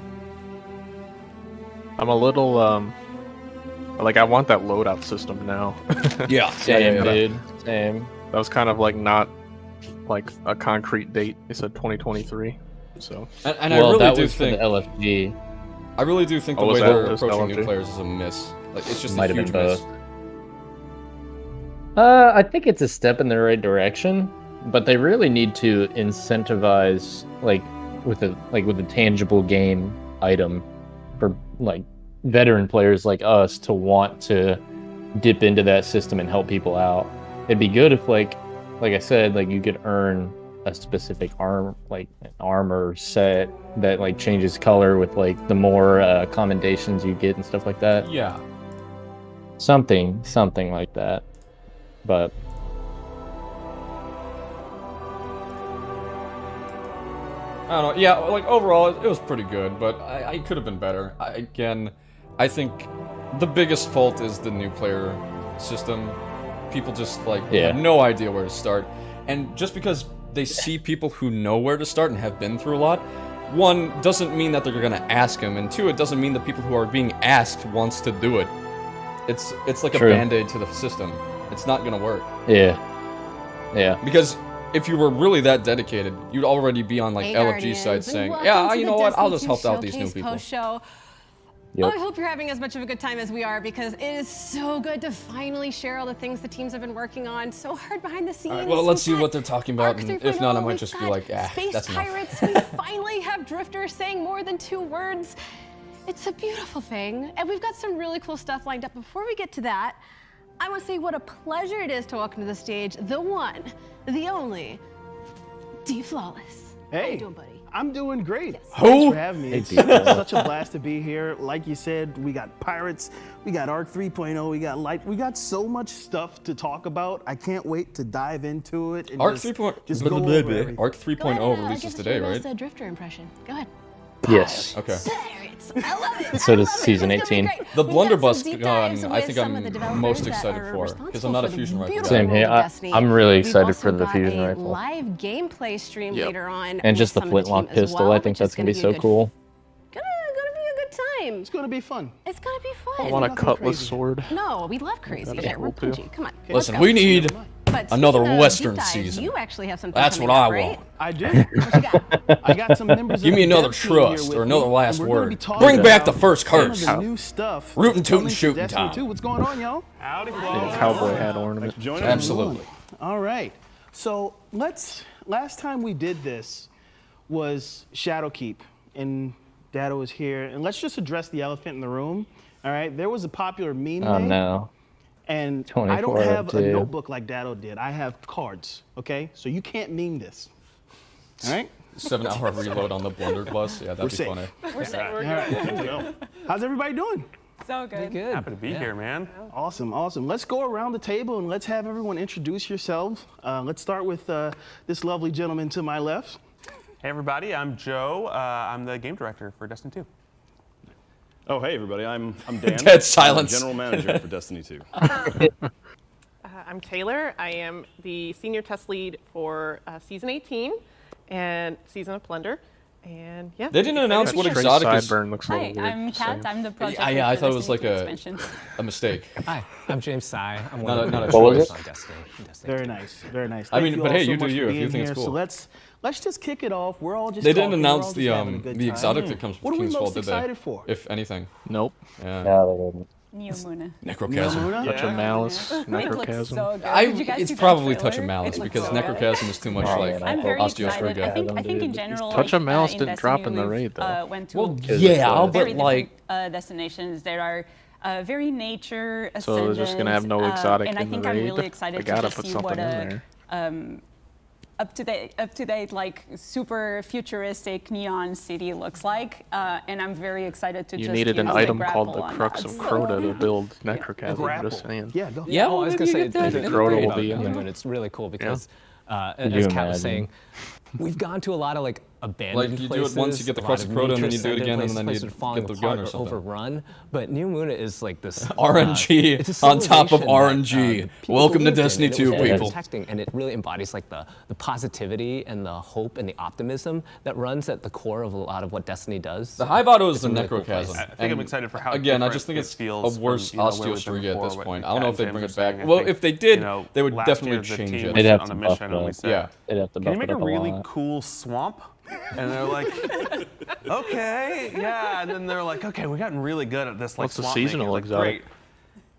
I'm a little like I want that loadout system now. Yeah, same, dude. Same. That was kind of like not like a concrete date. They said 2023. So. And I really do think the LFG. I really do think the way they're approaching new players is a miss. Like it's just Might a have huge been miss. both. I think it's a step in the right direction, but they really need to incentivize with a tangible game item for like veteran players like us to want to dip into that system and help people out. It'd be good if like I said, like you could earn a specific an armor set that like changes color with like the more commendations you get and stuff like that. Yeah. Something like that. But I don't know. Yeah, like overall, it was pretty good, but I could have been better. I think the biggest fault is the new player system. People just like have no idea where to start, and just because they see people who know where to start and have been through a lot, one doesn't mean that they're gonna ask them, and two, it doesn't mean the people who are being asked wants to do it. It's like True. a band-aid to the system. It's not gonna work. Yeah. Because if you were really that dedicated, you'd already be on like Hey, LFG Guardians, sites and saying, welcome yeah, to you the know what, I'll Destiny just 2 help out these new Showcase people. Post-show. Yep. Oh, I hope you're having as much of a good time as we are, because it is so good to finally share all the things the teams have been working on so hard behind the scenes. All right, well, let's see what they're talking about, Arc and if not, I 3.0, might just be like, Space that's enough. Pirates, we finally have drifters saying more than 2 words. It's a beautiful thing, and we've got some really cool stuff lined up. Before we get to that, I want to say what a pleasure it is to welcome to the stage the one, the only, D Flawless. Hey. How you doing, buddy? I'm doing great. Who? Thanks for having me. Hey, It's people. such a blast to be here. Like you said, we got Pirates, we got Arc 3.0, we got Light. We got so much stuff to talk about. I can't wait to dive into it. And Arc just 3.0 go over everything. Arc 3.0 Give releases us today, your right? best, drifter impression. Go ahead. yes. Okay. Pirates. I love it. So I does love it. season It's gonna be 18. great. The We've got blunderbuss some deep gun, dives I with think some of I'm the developers most that excited are for, because I'm responsible not a for the fusion rifle beautiful guy. Same here. world of Destiny. I'm really We've excited also for the got fusion a rifle. live gameplay stream later on. And just the with some of flintlock team as pistol. well, I think which that's is gonna be a so good- cool. Gonna be a good time. It's gonna be fun. It's gonna be fun. I want a Nothing cutlass crazy. sword. No, we love crazy That'd here. be We're cool, too. punchy. Come on. Listen, let's we go. need But another speaking of Western deep dives, season. You actually have something That's coming what I up, right? want. I do. What you got? I got some members Give of me the another dev team here trust with or another me, last and we're gonna be word. talking Bring back the about first some of curse. the new stuff. Rootin' that's tootin' coming to shootin' Destiny time. 2. What's going on, y'all? Howdy, And cowboy hat ornament. Absolutely. All right. So last time we did this was Shadowkeep, and Dado was here. And let's just address the elephant in the room. All right. There was a popular meme Oh made, no. And I don't 24 have a 2. notebook like Dado did. I have cards, okay? So you can't meme this. All right? 7-hour reload on the blunderbuss. Yeah, that'd We're be safe. funny. We're safe. All right. How's everybody doing? So good. Good. Happy to be here, man. Awesome, awesome. Let's go around the table and let's have everyone introduce yourselves. Let's start with this lovely gentleman to my left. Hey, everybody. I'm Joe. I'm the game director for Destiny 2. Oh, hey, everybody. I'm Dan. Dead silence. I'm General Manager for Destiny 2. I'm Taylor. I am the senior test lead for Season 18 and Season of Plunder. And yeah. They didn't announce what exotic is. Sideburn looks a little Hi, weird. I'm Kat. I'm the project. Yeah, I thought it was like expansion. a mistake. Hi, I'm James Sai. I'm Not one a of choice. the on Destiny. Very nice, very nice. I Thank mean, but all hey, so you do much you for if you being think it's here. cool. So let's just kick it off. We're all just They didn't talking, announce we're all just having a good the time. exotic that comes What with are we King's Fall, most did they? excited for? If anything. Nope. Yeah. Neomuna. Necrochasm. Touch of Malice, It looks Necrochasm. so good. Did you guys see It's that probably trailer? Touch of Malice It looks because so good. Necrochasm is too much like I'm very excited. I Osteospheric. think in general, Touch of Malice in didn't drop in the Destiny, raid, though. Went to Well, yeah, very but like. different, destinations. There are very nature So they're just gonna have no exotic and I in the think I'm raid? really They excited to gotta just put see something what in a up to date, like super futuristic neon city looks like, and I'm very excited to You just needed an like, item grapple called the on Crux that. of Crota to build Necrochasm. Grapple. Just saying. Yeah, go. Yeah, I was gonna say that. Crota will be in there. and it's really cool because, Could as you Kat was imagine? saying, we've gone to a lot of like abandoned Like, you do it places. once, you get the a Crux lot of Crota, and then you do it nature-centered again, and places, then you places falling get the apart gun or something. overrun. But Neomuna is like this RNG it's a on top of civilization RNG. that, people Welcome to believed in, Destiny and it was 2, worth people. protecting, and it really embodies like the positivity and the hope and the optimism that runs at the core of a lot of what Destiny does. The high bottom is It's the a really cool Necrochasm. place. I think I'm excited for how again, I different just think it it's feels a worse from, where we've been Osteospheric at before, this what point. I Kat don't know if and they bring James it were back. saying. I Well, think, if they did, they would last definitely year the change team it. was They'd have on to a buff mission, and we it. said, Yeah. They'd have to can you buff make it a up a really lot. cool swamp? And they're like, okay, yeah. And then they're like, okay, we've gotten really good at this. Like, What's the swamp making. seasonal Like, exotic? great.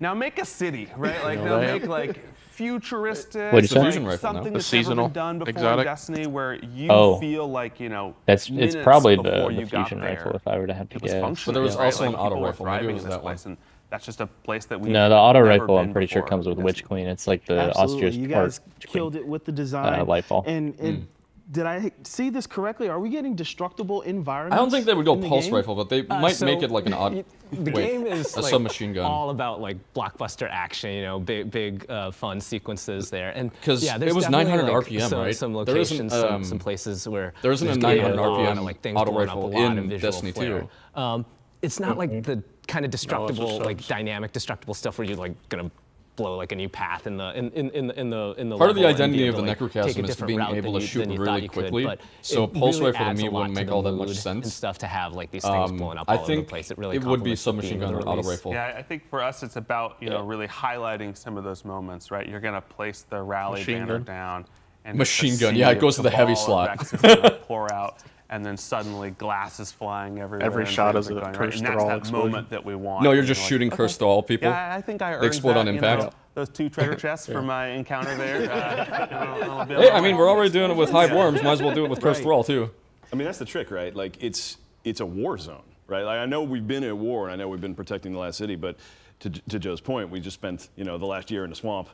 Now make a city, right? Like, Yeah, now right. make like futuristic, What'd you say? like, Fusion rifle now. something The that's never seasonal been done before exotic? in Destiny, where you Oh. feel like It's minutes probably before you the got fusion there, rifle if I were to have to it was guess. functional, But there was right? also Like, an auto people were rifle. Maybe it thriving was in this that one. place, and that's just a place that we. No, the auto rifle I'm pretty sure comes with Witch Queen. It's like the Absolutely. You guys Osteospheric killed it with the design. Lightfall. And did I see this correctly? Are we getting destructible environments? I don't think they would go in the pulse game? rifle, but they might So, make it like an odd. The wait, game is a like submachine gun. all about like blockbuster action, big fun sequences there. And 'Cause yeah, it there's was definitely, 900 like, RPM, some, right? Some There isn't, locations, some places where there isn't a there's gonna be 900 lot RPM of, like, things auto blowing up, rifle a lot in of visual Destiny flair. 2. It's not like the kind of destructible, subs. like dynamic destructible stuff where you're like gonna blow like a new path in the Part of the level and be identity of able the to, like, take a Necrochasm is different being route able than to you- shoot than you really thought you could, quickly. but So a it pulse really rifle to adds me a lot wouldn't to make the all that much mood sense. and stuff to have like these things blowing up I all over the think place. It really it would be complements the theme submachine of gun the or auto release. rifle. Yeah, I think for us it's about really highlighting some of those moments, right? You're gonna place the rally Machine banner gun. down, and Machine just a gun, yeah, sea it goes of to the heavy cabal slot. effects is gonna pour out, and then suddenly glass is flying everywhere. Every and shot things is are a going right. cursed And that's thrall that explosion. moment that we want. No, you're And just like, shooting okay, cursed thrall people. Yeah, I think I earned They explode that, on impact. those 2 treasure chests for my encounter there. I'll be Hey, on I my mean, way. we're already doing it with Hive Worms. Might as well do it with Cursed Thrall, too. I mean, that's the trick, right? Like, it's a war zone, right? Like, I know we've been at war, and I know we've been protecting the last city, but to Joe's point, we just spent, the last year in the swamp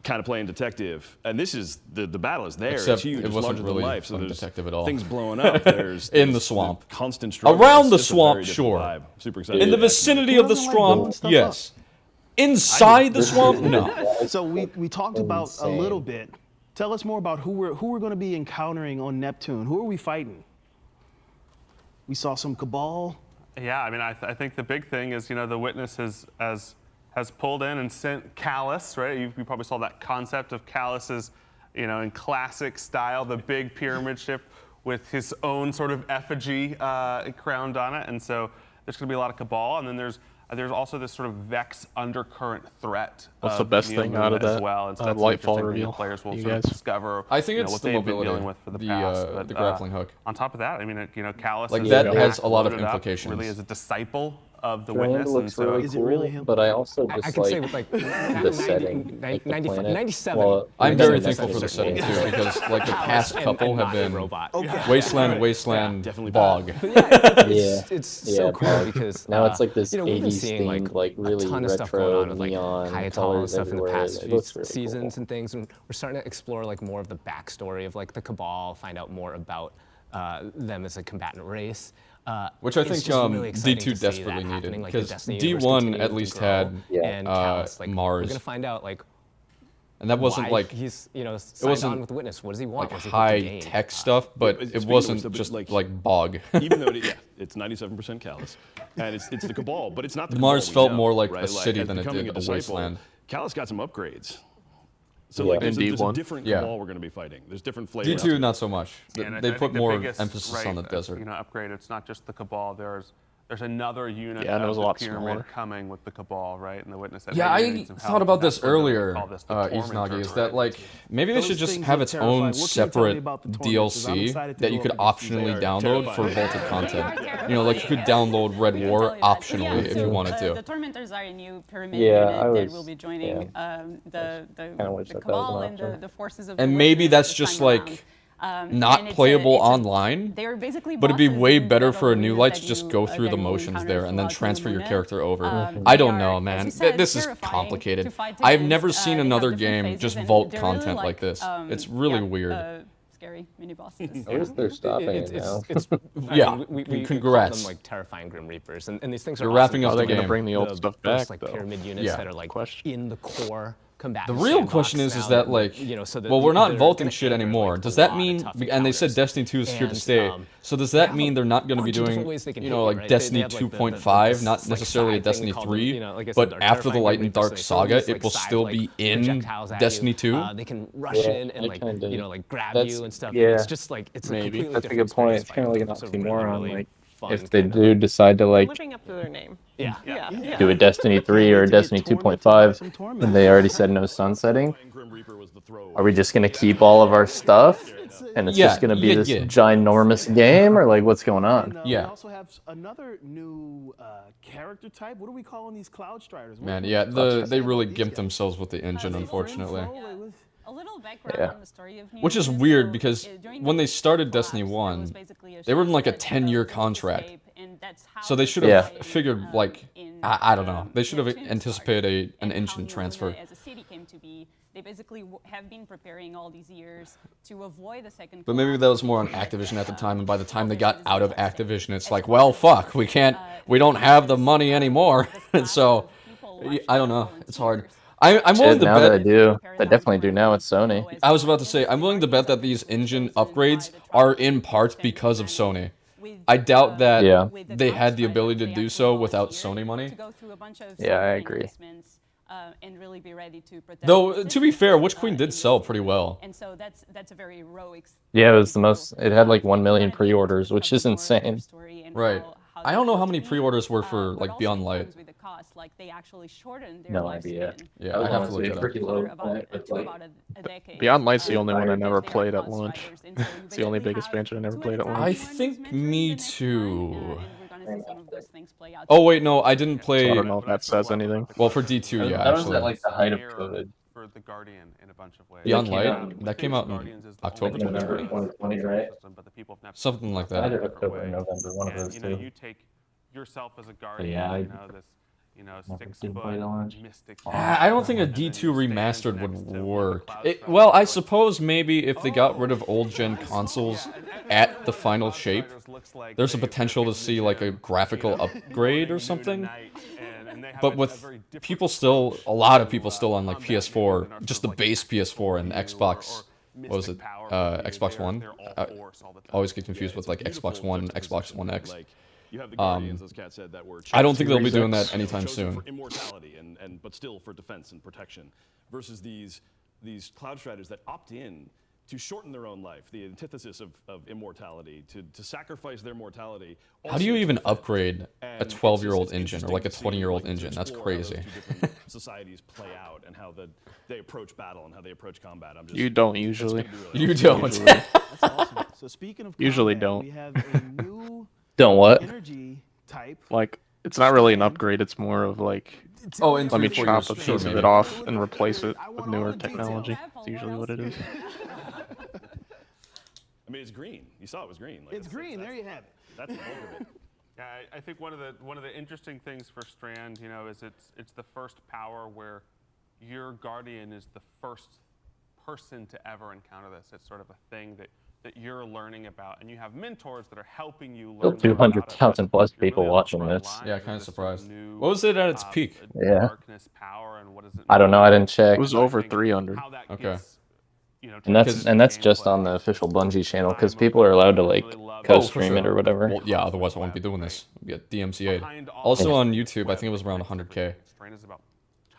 kind of playing detective. And this is, the battle is there. Except it's huge. it It's wasn't larger really than life. So fun there's detective at all. things blowing up. There's In the swamp. constant struggle. Around It's the just a swamp, very different sure. vibe. Super excited. In the to do that. vicinity of the swamp, yes. Inside the swamp, no. So we talked about a Insane. little bit. Tell us more about who we're going to be encountering on Neptune. Who are we fighting? We saw some Cabal. Yeah, I mean, I think the big thing is, the Witness has pulled in and sent Callus, right? You probably saw that concept of Callus's, in classic style, the big pyramid ship with his own sort of effigy crowned on it. And so there's going to be a lot of Cabal, and then there's also this sort of Vex undercurrent threat. What's the of best thing out of Neomuna as that well. And so that's Lightfall interesting thing reveal? that players will You sort of guys? discover. I think it's what the they've mobility, been dealing with for the the, past. the grappling hook. On top of that, I mean, Callus Like, is that back has a lot of loaded up, implications. Really, as a disciple of the Strand Witness. looks really cool, but I also just I can say with like the setting, like the 95, planet. 97. Well, I'm maybe very not thankful for the setting too, necessarily. because like the past And couple have not a been robot. wasteland, definitely bog. It's so cool bog. because now it's like this you know, we've been 80s seeing themed, like really a ton of retro stuff going on with like neon Kyatal and colors stuff in the everywhere. past It few looks really seasons cool. and things, and we're starting to explore like more of the backstory of like the Cabal, find out more about them as a combatant race. Which I it's think just really exciting D2 to see desperately that needed, happening, like, the because Destiny universe D1 continuing at to least grow, had and Callus, like, Mars. we're gonna find out like And that wasn't why like he's, you know, it signed wasn't on with the Witness. What does he want? like What does he hope to high gain? tech stuff, but Speaking it of wasn't which, just like- like bog. Even though it's 97% Callus, and it's the Cabal, but it's not the Mars Cabal we felt know, more like right? a city as than it becoming did a disciple, wasteland. Callus got some upgrades. So Yeah. like there's a D1. different Yeah. Cabal we're going to be fighting. There's different flavors. D2 not so much. And They I put think the more biggest, emphasis on the desert. You know, upgrade. It's not just the Cabal. There's another unit Yeah, and it of was a the lot pyramid smaller. coming with the Cabal, right? And the Witness said, Yeah, hey, you I need some thought help. about And this that's where they're gonna earlier, call this the Tormentor, Izanagi, is right? that like maybe they should Those just things have look its terrifying. own What can you tell me separate about the Tormentors? I'm DLC excited to that go you could up against these. optionally They are download for terrifying. vaulted content. You know, like you could download Red War optionally if you wanted The to. Tormentors are a new pyramid Yeah, unit I that was- will be joining the wish that that was Cabal an and option. the forces of And the maybe Witness that's this just time like around. not And it's playable it's online, they're basically but it'd be bosses way in better Battle for a of new Arenas light that to just you- go through that the you will motions encounter there and then throughout transfer your Luna. character over. They I don't are, know, as man. you said, This is terrifying complicated. to fight I've against. never seen They have another different game phases, just and vault they're really content like this. It's really weird. Scary mini bosses. At least they're stopping it now. Yeah, we call congrats. them like terrifying Grim Reapers, and these things are You're awesome wrapping up because the they're game. Bring the old stuff back, first, like though. pyramid units Yeah. that are like Question. in the core combat. The real question is that like, you know, so that well, we're not they're vaulting gonna shit anger, anymore. like, Does a that lot of mean? tough And they said encounters. Destiny 2 is here to And, stay. So does that mean they're not going to be bunch of different doing, ways they can you hit know, you, like right? Destiny They have, like, the 2.5, not like, necessarily a side thing Destiny called 3, you know, like I said, but they're after the terrifying Light Grim and Dark Reapers, so Saga, these, it like, will side, still like, be in projectiles at Destiny you. 2. They can rush Yeah, in and I like kinda- you know like grab that's- you and stuff. yeah. It's just like it's a Maybe. completely That's a different good point. experience It's kind of like an fighting them. So really, oxymoron. really Like fun if they kind do decide to like Living up to their name. Yeah. Yeah. do a Destiny 3 or a Destiny 2.5, and they already said no sunsetting, are we just gonna keep all of our stuff, and it's just gonna be this ginormous game, or like what's going on? And, we also have another new character type. What are we calling these Cloud Striders? Man, yeah, they really gimped themselves with the engine, unfortunately. A little background Yeah. on the story of Which is weird because when they started Destiny 1, they were in like a 10-year contract. So they should have figured like, I don't know, they should have anticipated an engine transfer. As a city came to be, they basically have been preparing all these years to avoid the second. But maybe that was more on Activision at the time, and by the time they got out of Activision, it's like, well, fuck, we don't have the money anymore. And so, I don't know, it's hard. I'm willing to now that I bet. do, I definitely do now with Sony. I was about to say, I'm willing to bet that these engine upgrades are in part because of Sony. I doubt that they had the ability to do so without Sony money. Yeah, I agree. And really be ready to protect. Though, to be fair, Witch Queen did sell pretty well. And so that's a very heroic. Yeah, it was the most. It had like 1 million pre-orders, which is insane. Right. I don't know how many pre-orders were for like Beyond Light. With the cost, like they actually shortened their No lifespan. idea. Yeah, I have to look it up. Pretty low. A decade. Beyond Light's the only one I never played at launch. It's the only big expansion I never played at I launch. think me too. Oh wait, no, I didn't play. So I don't know if that says anything. Well, for D2, yeah, That was actually. at like the height of COVID. For the Guardian in a bunch of ways. Beyond That came Light, that came out in October November 2020. 2020, right? Something like that. Either October or November, one of those You know, two. you take yourself as a guardian. yeah, you know this. You know, never 6 did foot play the launch. mystic. I don't think a D2 remastered would work. Well, I suppose maybe if they got rid of old gen consoles at the final shape, there's a potential to see like a graphical upgrade or something. But with people still, a lot of people still on like PS4, just the base PS4 and Xbox, what was it, Xbox One? I always get confused with like Xbox One, Xbox One X. You have the Guardians, as Kat said, that were I don't think they'll be chosen- doing that anytime chosen soon. For immortality but still for defense and protection, versus these Cloud Striders that opt in to shorten their own life, the antithesis of immortality, to sacrifice their mortality. How do you also even to defend. upgrade a And it's 12-year-old just engine or interesting like a to see, 20-year-old to engine? That's explore how those crazy. two different societies play out and how they approach battle and how they approach combat. I'm just, You don't it's usually. gonna be really You interesting. don't. That's awesome. So speaking of Usually combat, don't. we have a new Don't what? energy type. Like It's not really an upgrade. It's more of like, Oh, in let me 3-4 chop years, a sure, piece of maybe. it off and replace it with newer technology. That's usually what it is. I mean, it's green. You saw it was green. Like, It's green. There you have it. That's the bulk of it. Yeah, I think one of the interesting things for Strand, you know, is it's the first power where your guardian is the first person to ever encounter this. It's sort of a thing that you're learning about, and you have mentors that are helping you learn. Still 200,000 plus people watching this. Yeah, kind of surprised. What was it at its peak? Yeah. Darkness, power, and what does it I don't know. I didn't check. It was over 300. Okay. And that's just on the official Bungie channel because people are allowed to like co-stream it or whatever. Well, yeah, otherwise I wouldn't be doing this. I'd get DMCA'd. Also on YouTube, I think it was around 100K. Strand is about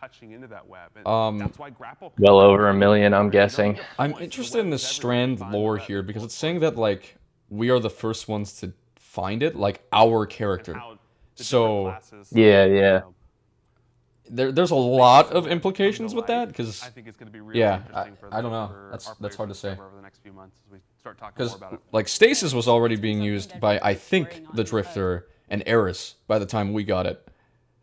touching into that web. And that's why grapple. Well over 1 million, I'm guessing. I'm interested in the Strand lore here because it's saying that like we are the first ones to find it, like our character. So yeah. There's a lot of implications with that because yeah, I don't know. That's hard to say. Because like Stasis was already being used by I think the Drifter and Eris by the time we got it.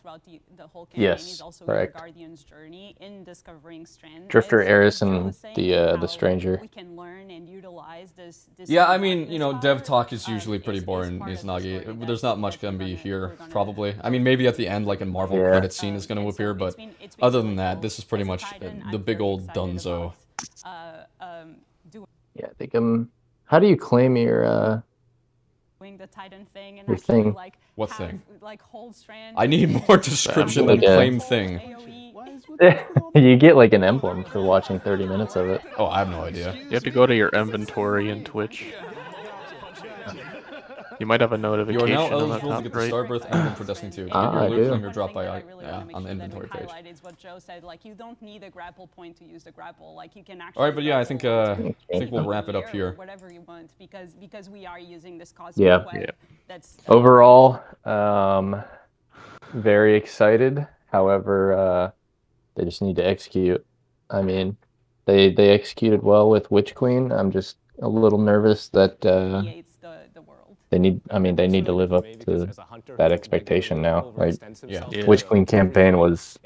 Throughout the whole campaign Yes, is also correct. your guardian's journey in discovering Strand. Drifter, As Eris, Joe and was saying, the how Stranger. We can learn and utilize this Yeah, I mean, you know, dev talk is usually pretty boring, Izanagi. There's not much gonna be here, probably. I mean, maybe at the end, like a Marvel credit scene is gonna appear, but other than that, this is pretty much the big old dunzo. Yeah, I think how do you claim your doing the Titan thing and your actually thing? like What have, thing? like whole Strand. I need more description than claim thing. You get like an emblem for watching 30 minutes of it. Oh, I have no idea. You have to go to your inventory in Twitch. You might have a You notification are now on the eligible to top get the right. Starbirth emblem for Destiny 2. Ah, Your I loot do. from your drop by on the inventory page. Is what Joe said. Like you don't need a grapple point to use the grapple. Like you can actually. All right, but yeah, I think we'll wrap it up here. Whatever you want, because we are using this cosmic Yeah. web. That's Overall, very excited. However, they just need to execute. I mean, they executed well with Witch Queen. I'm just a little nervous that they need. I mean, they need to live up to that expectation now. Like, Witch Queen campaign was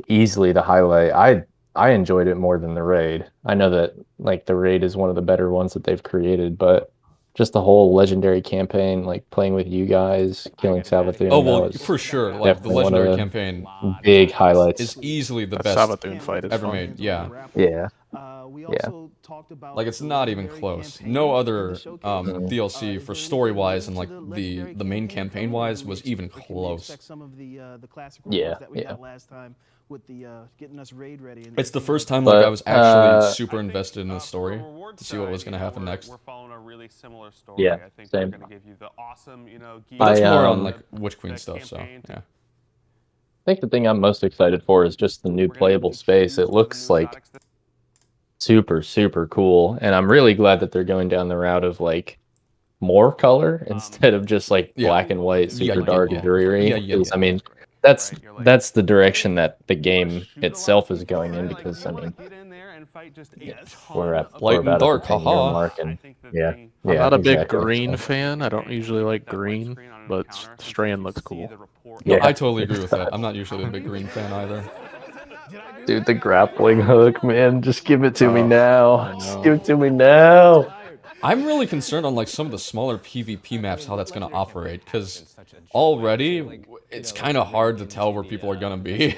easily the highlight. I enjoyed it more than the raid. I know that like the raid is one of the better ones that they've created, but just the whole legendary campaign, like playing with you guys, killing Savathun. Oh well, for sure. Like the legendary campaign, big highlights is easily the best Savathun fight is ever fun. made. Yeah. Yeah. Like it's not even close. No other DLC for story wise and like the main campaign wise was even close. Some of the classic Yeah, that we yeah. got last time with the getting us raid ready. And It's the first time like I was actually super invested in the story to see what was going to happen next. We're following a really similar story. Yeah, I think same. we're going to give you the awesome, you know, But that's more on like Witch Queen stuff. So yeah. I think the thing I'm most excited for is just the new playable space. It looks like super cool, and I'm really glad that they're going down the route of like more color instead of just like black and white, super dark and dreary. I mean, that's the direction that the game itself is going in because I mean, we're about at the 10-year mark, and I'm not a big green fan. I don't usually like green, but Strand looks cool. No, I totally agree with that. I'm not usually a big green fan either. Dude, the grappling hook, man, just give it to me now. Just give it to me now. I'm really concerned on like some of the smaller PvP maps how that's going to operate because already it's kind of hard to tell where people are going to be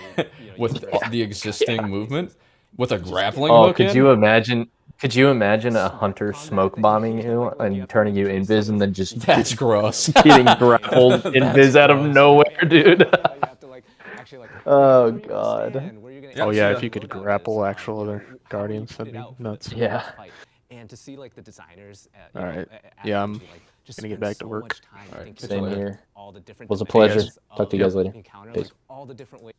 with the existing movement with a grappling hook. Could you imagine? Could you imagine a hunter smoke bombing you and turning you invis and then just that's gross getting grappled invis out of nowhere, dude? Oh god. Oh yeah, if you could grapple actual other guardians, that'd be nuts. Yeah. And to see like the designers. All right. Yeah, I'm gonna get back to work. All right. Same here. It was a pleasure. Talk to you guys later. Peace. All the different ways.